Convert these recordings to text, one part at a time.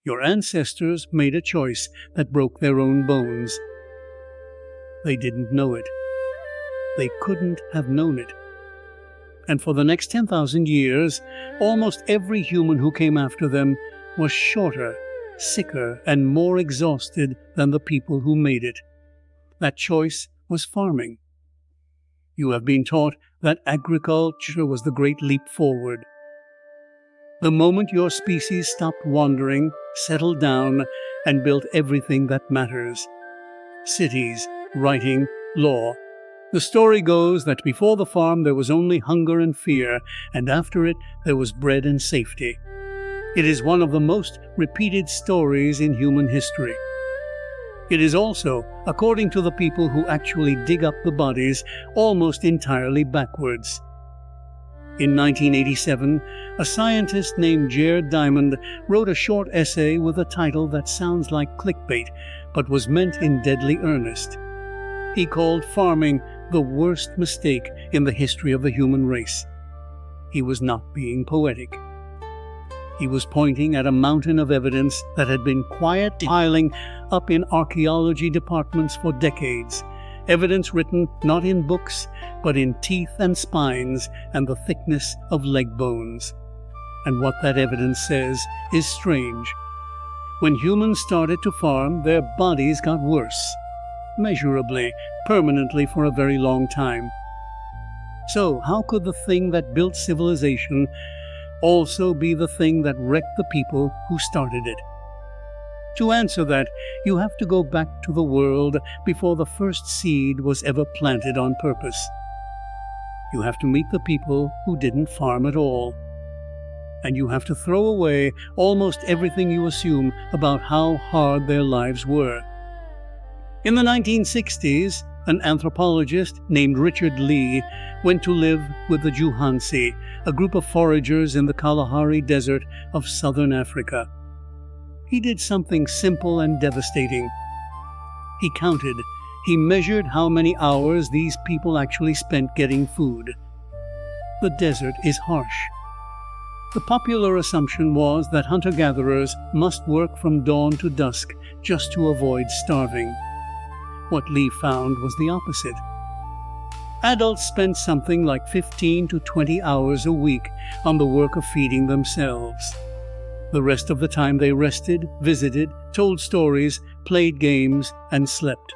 Your ancestors made a choice that broke their own bones. They didn't know it. They couldn't have known it. And for the next 10,000 years, almost every human who came after them was shorter, sicker, and more exhausted than the people who made it. That choice was farming. You have been taught that agriculture was the great leap forward. The moment your species stopped wandering, settled down, and built everything that matters: cities, writing, law. The story goes that before the farm there was only hunger and fear, and after it there was bread and safety. It is one of the most repeated stories in human history. It is also, according to the people who actually dig up the bodies, almost entirely backwards. In 1987, a scientist named Jared Diamond wrote a short essay with a title that sounds like clickbait, but was meant in deadly earnest. He called farming the worst mistake in the history of the human race. He was not being poetic. He was pointing at a mountain of evidence that had been quietly piling up in archaeology departments for decades. Evidence written not in books, but in teeth and spines and the thickness of leg bones. And what that evidence says is strange. When humans started to farm, their bodies got worse. Measurably, permanently for a very long time. So how could the thing that built civilization also be the thing that wrecked the people who started it? To answer that, you have to go back to the world before the first seed was ever planted on purpose. You have to meet the people who didn't farm at all. And you have to throw away almost everything you assume about how hard their lives were. In the 1960s, an anthropologist named Richard Lee went to live with the Juhansi, a group of foragers in the Kalahari Desert of southern Africa. He did something simple and devastating. He counted. He measured how many hours these people actually spent getting food. The desert is harsh. The popular assumption was that hunter-gatherers must work from dawn to dusk just to avoid starving. What Lee found was the opposite. Adults spent something like 15 to 20 hours a week on the work of feeding themselves. The rest of the time they rested, visited, told stories, played games, and slept.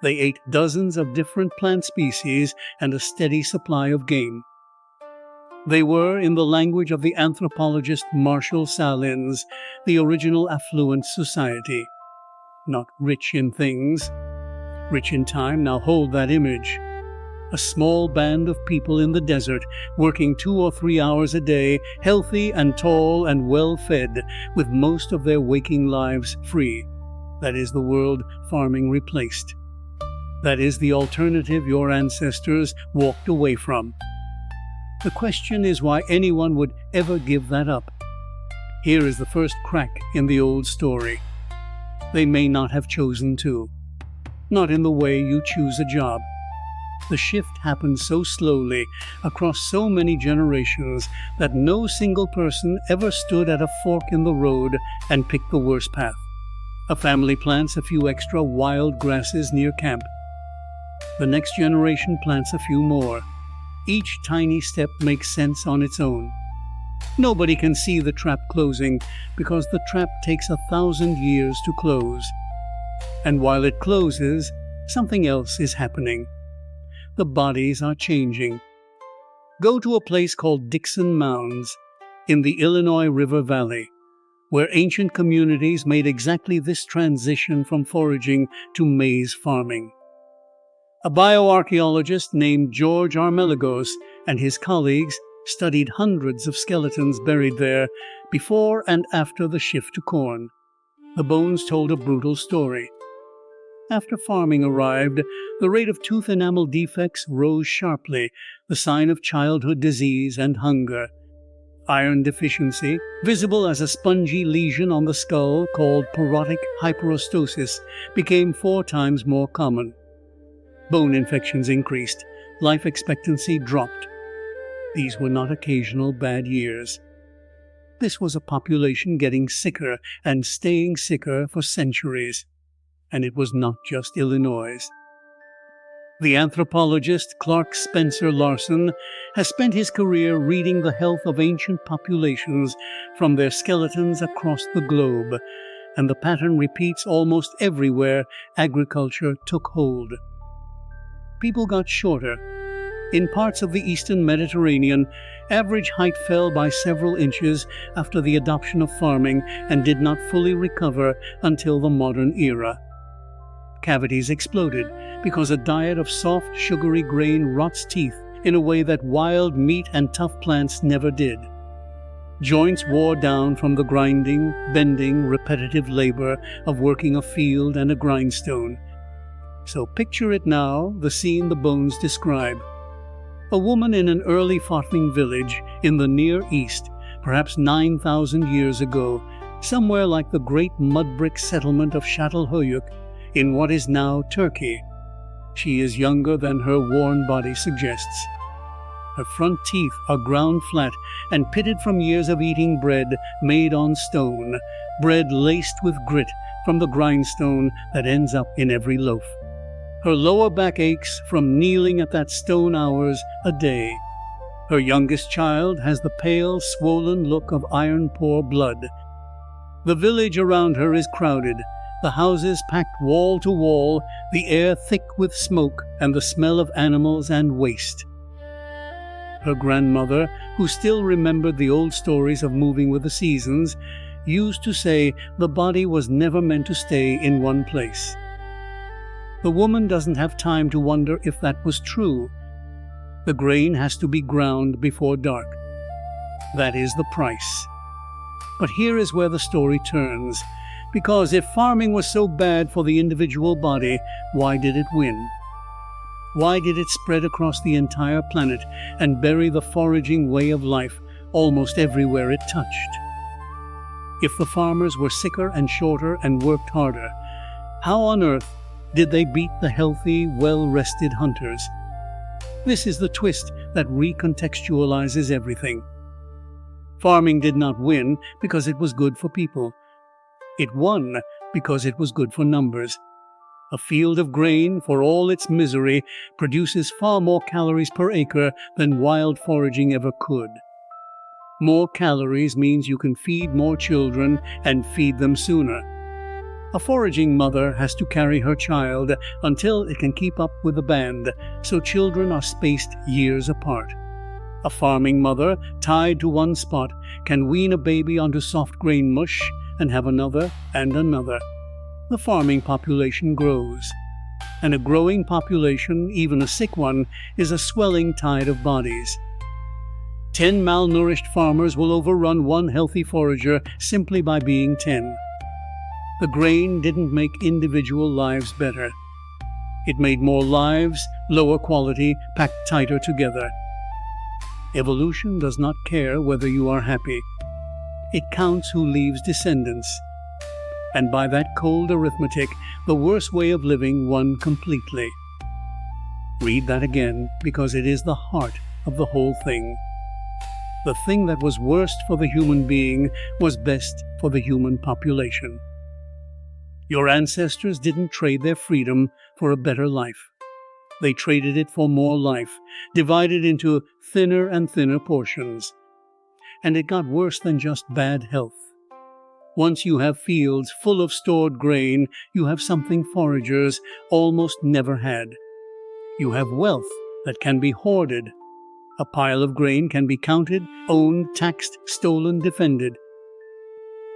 They ate dozens of different plant species and a steady supply of game. They were, in the language of the anthropologist Marshall Salins, the original affluent society. Not rich in things. Rich in time, now hold that image. A small band of people in the desert, working 2 or 3 hours a day, healthy and tall and well-fed, with most of their waking lives free. That is the world farming replaced. That is the alternative your ancestors walked away from. The question is why anyone would ever give that up. Here is the first crack in the old story. They may not have chosen to. Not in the way you choose a job. The shift happened so slowly, across so many generations, that no single person ever stood at a fork in the road and picked the worst path. A family plants a few extra wild grasses near camp. The next generation plants a few more. Each tiny step makes sense on its own. Nobody can see the trap closing, because the trap takes 1,000 years to close. And while it closes, something else is happening. The bodies are changing. Go to a place called Dixon Mounds in the Illinois River Valley, where ancient communities made exactly this transition from foraging to maize farming. A bioarchaeologist named George Armelagos and his colleagues studied hundreds of skeletons buried there before and after the shift to corn. The bones told a brutal story. After farming arrived, the rate of tooth enamel defects rose sharply, the sign of childhood disease and hunger. Iron deficiency, visible as a spongy lesion on the skull called porotic hyperostosis, became 4 times more common. Bone infections increased. Life expectancy dropped. These were not occasional bad years. This was a population getting sicker and staying sicker for centuries. And it was not just Illinois. The anthropologist Clark Spencer Larson has spent his career reading the health of ancient populations from their skeletons across the globe, and the pattern repeats almost everywhere agriculture took hold. People got shorter. In parts of the eastern Mediterranean, average height fell by several inches after the adoption of farming and did not fully recover until the modern era. Cavities exploded because a diet of soft, sugary grain rots teeth in a way that wild meat and tough plants never did. Joints wore down from the grinding, bending, repetitive labor of working a field and a grindstone. So picture it now, the scene the bones describe. A woman in an early Fotling village in the Near East, perhaps 9,000 years ago, somewhere like the great mud-brick settlement of Çatalhöyük in what is now Turkey. She is younger than her worn body suggests. Her front teeth are ground flat and pitted from years of eating bread made on stone, bread laced with grit from the grindstone that ends up in every loaf. Her lower back aches from kneeling at that stone hours a day. Her youngest child has the pale, swollen look of iron-poor blood. The village around her is crowded, the houses packed wall to wall, the air thick with smoke and the smell of animals and waste. Her grandmother, who still remembered the old stories of moving with the seasons, used to say the body was never meant to stay in one place. The woman doesn't have time to wonder if that was true. The grain has to be ground before dark. That is the price. But here is where the story turns. Because if farming was so bad for the individual body, why did it win? Why did it spread across the entire planet and bury the foraging way of life almost everywhere it touched? If the farmers were sicker and shorter and worked harder, how on earth did they beat the healthy, well-rested hunters? This is the twist that recontextualizes everything. Farming did not win because it was good for people. It won because it was good for numbers. A field of grain, for all its misery, produces far more calories per acre than wild foraging ever could. More calories means you can feed more children and feed them sooner. A foraging mother has to carry her child until it can keep up with the band, so children are spaced years apart. A farming mother, tied to one spot, can wean a baby onto soft grain mush and have another and another. The farming population grows. And a growing population, even a sick one, is a swelling tide of bodies. 10 malnourished farmers will overrun one healthy forager simply by being 10. The grain didn't make individual lives better. It made more lives, lower quality, packed tighter together. Evolution does not care whether you are happy. It counts who leaves descendants. And by that cold arithmetic, the worst way of living won completely. Read that again, because it is the heart of the whole thing. The thing that was worst for the human being was best for the human population. Your ancestors didn't trade their freedom for a better life. They traded it for more life, divided into thinner and thinner portions. And it got worse than just bad health. Once you have fields full of stored grain, you have something foragers almost never had. You have wealth that can be hoarded. A pile of grain can be counted, owned, taxed, stolen, defended.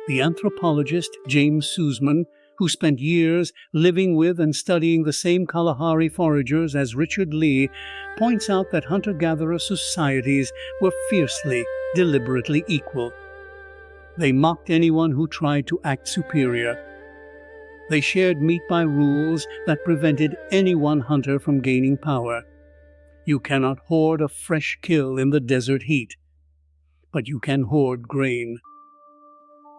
The anthropologist James Sussman, who spent years living with and studying the same Kalahari foragers as Richard Lee, points out that hunter-gatherer societies were fiercely, deliberately equal. They mocked anyone who tried to act superior. They shared meat by rules that prevented any one hunter from gaining power. You cannot hoard a fresh kill in the desert heat, but you can hoard grain.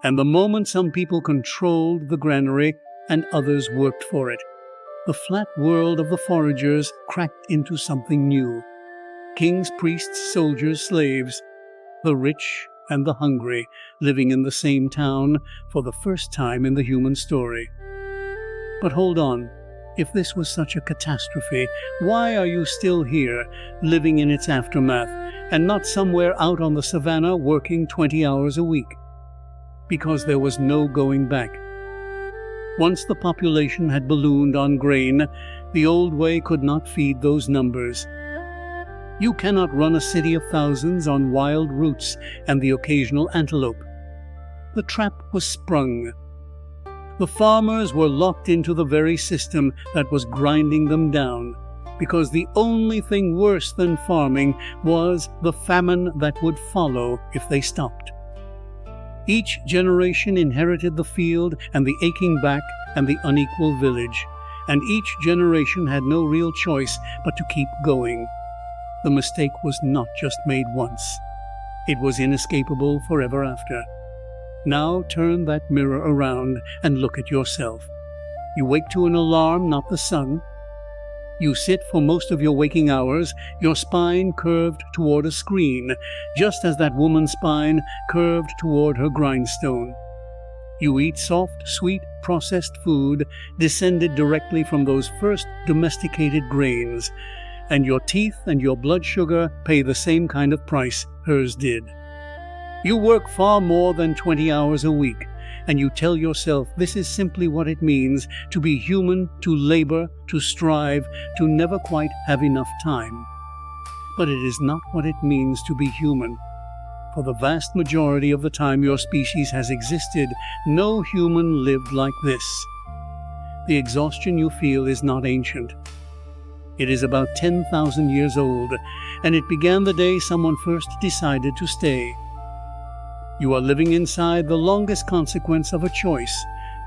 And the moment some people controlled the granary and others worked for it, the flat world of the foragers cracked into something new. Kings, priests, soldiers, slaves. The rich and the hungry living in the same town for the first time in the human story. But hold on, if this was such a catastrophe, why are you still here, living in its aftermath, and not somewhere out on the savannah working 20 hours a week? Because there was no going back. Once the population had ballooned on grain, the old way could not feed those numbers. You cannot run a city of thousands on wild roots and the occasional antelope. The trap was sprung. The farmers were locked into the very system that was grinding them down, because the only thing worse than farming was the famine that would follow if they stopped. Each generation inherited the field and the aching back and the unequal village, and each generation had no real choice but to keep going. The mistake was not just made once. It was inescapable forever after. Now turn that mirror around and look at yourself. You wake to an alarm, not the sun. You sit for most of your waking hours, your spine curved toward a screen, just as that woman's spine curved toward her grindstone. You eat soft, sweet, processed food descended directly from those first domesticated grains, and your teeth and your blood sugar pay the same kind of price hers did. You work far more than 20 hours a week, and you tell yourself this is simply what it means to be human, to labor, to strive, to never quite have enough time. But it is not what it means to be human. For the vast majority of the time your species has existed, no human lived like this. The exhaustion you feel is not ancient. It is about 10,000 years old, and it began the day someone first decided to stay. You are living inside the longest consequence of a choice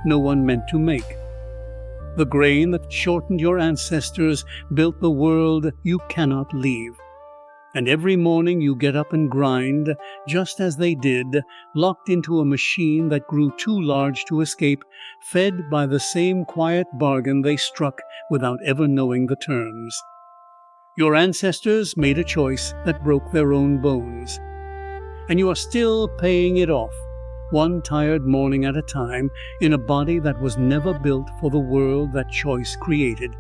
no one meant to make. The grain that shortened your ancestors built the world you cannot leave. And every morning you get up and grind, just as they did, locked into a machine that grew too large to escape, fed by the same quiet bargain they struck without ever knowing the terms. Your ancestors made a choice that broke their own bones. And you are still paying it off, one tired morning at a time, in a body that was never built for the world that choice created.